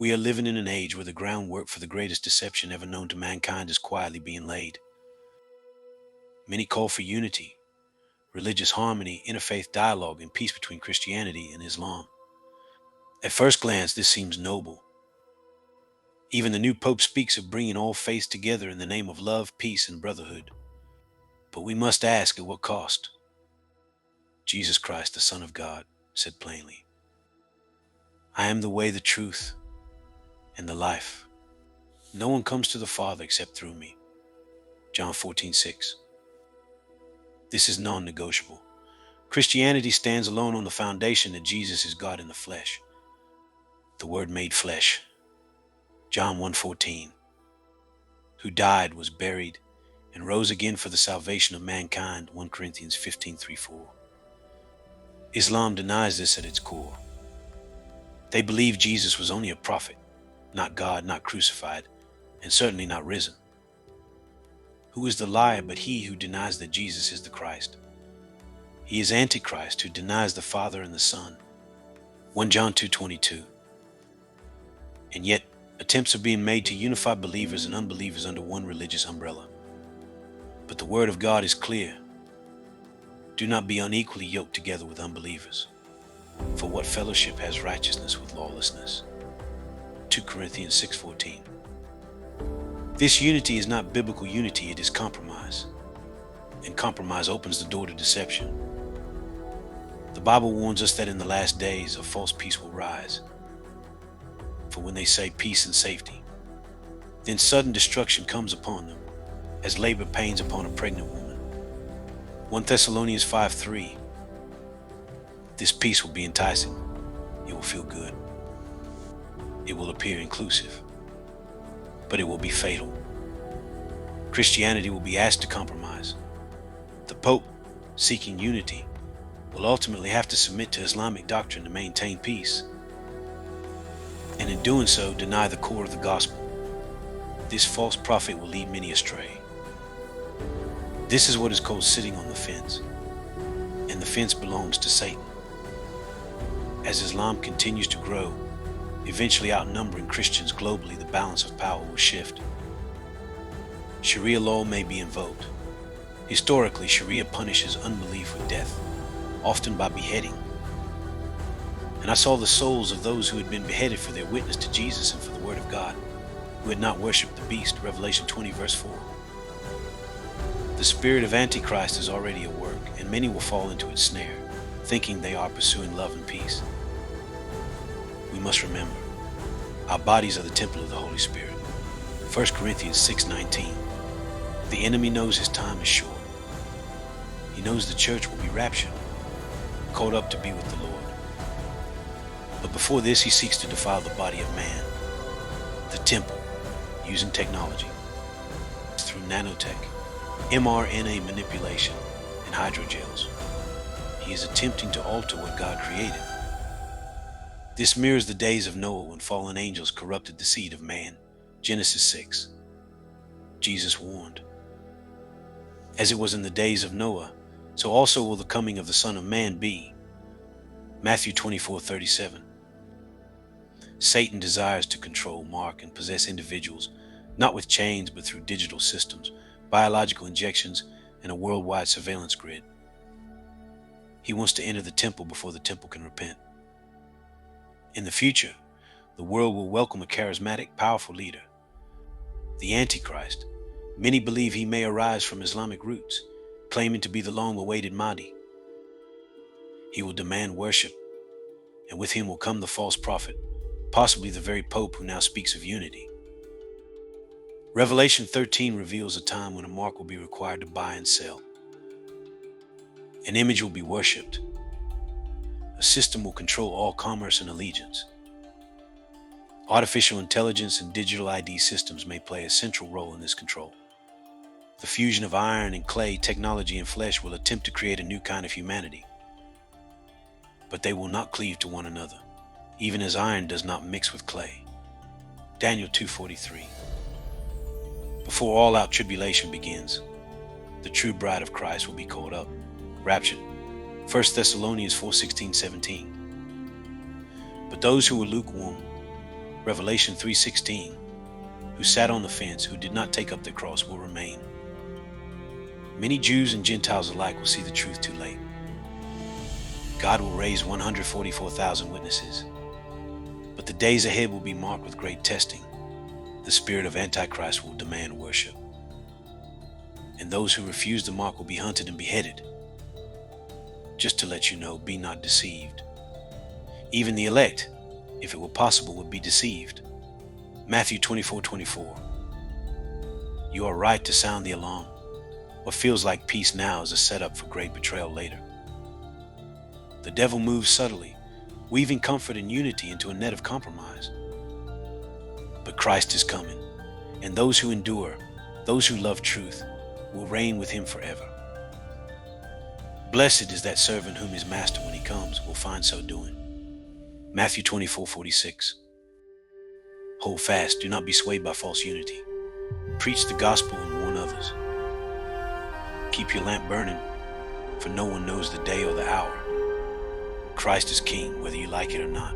We are living in an age where the groundwork for the greatest deception ever known to mankind is quietly being laid. Many call for unity, religious harmony, interfaith dialogue, and peace between Christianity and Islam. At first glance, this seems noble. Even the new Pope speaks of bringing all faiths together in the name of love, peace, and brotherhood. But we must ask, at what cost? Jesus Christ, the Son of God, said plainly, "I am the way, the truth, and the life. No one comes to the Father except through me." John 14:6. This is non-negotiable. Christianity stands alone on the foundation that Jesus is God in the flesh, the Word made flesh. John 1:14. Who died, was buried, and rose again for the salvation of mankind. 1 Corinthians 15:3-4. Islam denies this at its core. They believe Jesus was only a prophet, not God, not crucified, and certainly not risen. Who is the liar but he who denies that Jesus is the Christ? He is Antichrist, who denies the Father and the Son. 1 John 2:22. And yet, attempts are being made to unify believers and unbelievers under one religious umbrella. But the Word of God is clear. Do not be unequally yoked together with unbelievers. For what fellowship has righteousness with lawlessness? 2 Corinthians 6:14. This unity is not biblical unity, it is compromise. And compromise opens the door to deception. The Bible warns us that in the last days a false peace will rise. For when they say peace and safety, then sudden destruction comes upon them, as labor pains upon a pregnant woman. 1 Thessalonians 5:3. This peace will be enticing. It will feel good. It will appear inclusive. But it will be fatal. Christianity will be asked to compromise. The Pope, seeking unity, will ultimately have to submit to Islamic doctrine to maintain peace. And in doing so, deny the core of the gospel. This false prophet will lead many astray. This is what is called sitting on the fence. And the fence belongs to Satan. As Islam continues to grow, eventually outnumbering Christians globally, the balance of power will shift. Sharia law may be invoked. Historically, Sharia punishes unbelief with death, often by beheading. And I saw the souls of those who had been beheaded for their witness to Jesus and for the Word of God, who had not worshipped the beast, Revelation 20 verse 4. The spirit of Antichrist is already at work, and many will fall into its snare, thinking they are pursuing love and peace. We must remember, our bodies are the temple of the Holy Spirit. 1 Corinthians 6:19. The enemy knows his time is short. He knows the church will be raptured, caught up to be with the Lord. But before this, he seeks to defile the body of man, the temple, using technology, through nanotech, mRNA manipulation, and hydrogels. He is attempting to alter what God created. This mirrors the days of Noah when fallen angels corrupted the seed of man. Genesis 6. Jesus warned, "As it was in the days of Noah, so also will the coming of the Son of Man be." Matthew 24:37. Satan desires to control, mark, and possess individuals, not with chains but through digital systems, biological injections, and a worldwide surveillance grid. He wants to enter the temple before the temple can repent. In the future, the world will welcome a charismatic, powerful leader, the Antichrist. Many believe he may arise from Islamic roots, claiming to be the long-awaited Mahdi. He will demand worship, and with him will come the false prophet, possibly the very Pope who now speaks of unity. Revelation 13 reveals a time when a mark will be required to buy and sell. An image will be worshipped. A system will control all commerce and allegiance. Artificial intelligence and digital ID systems may play a central role in this control. The fusion of iron and clay, technology and flesh will attempt to create a new kind of humanity. But they will not cleave to one another, even as iron does not mix with clay. Daniel 2:43. Before all-out tribulation begins, the true bride of Christ will be caught up, raptured. 1 Thessalonians 4:16-17. But those who are lukewarm, Revelation 3:16, who sat on the fence, who did not take up their cross, will remain. Many Jews and Gentiles alike will see the truth too late. God will raise 144,000 witnesses. But the days ahead will be marked with great testing. The spirit of Antichrist will demand worship. And those who refuse the mark will be hunted and beheaded. Just to let you know, be not deceived. Even the elect, if it were possible, would be deceived. Matthew 24:24. You are right to sound the alarm. What feels like peace now is a setup for great betrayal later. The devil moves subtly, weaving comfort and unity into a net of compromise. But Christ is coming, and those who endure, those who love truth, will reign with him forever. Blessed is that servant whom his master, when he comes, will find so doing. Matthew 24:46. Hold fast, do not be swayed by false unity. Preach the gospel and warn others. Keep your lamp burning, for no one knows the day or the hour. Christ is king, whether you like it or not.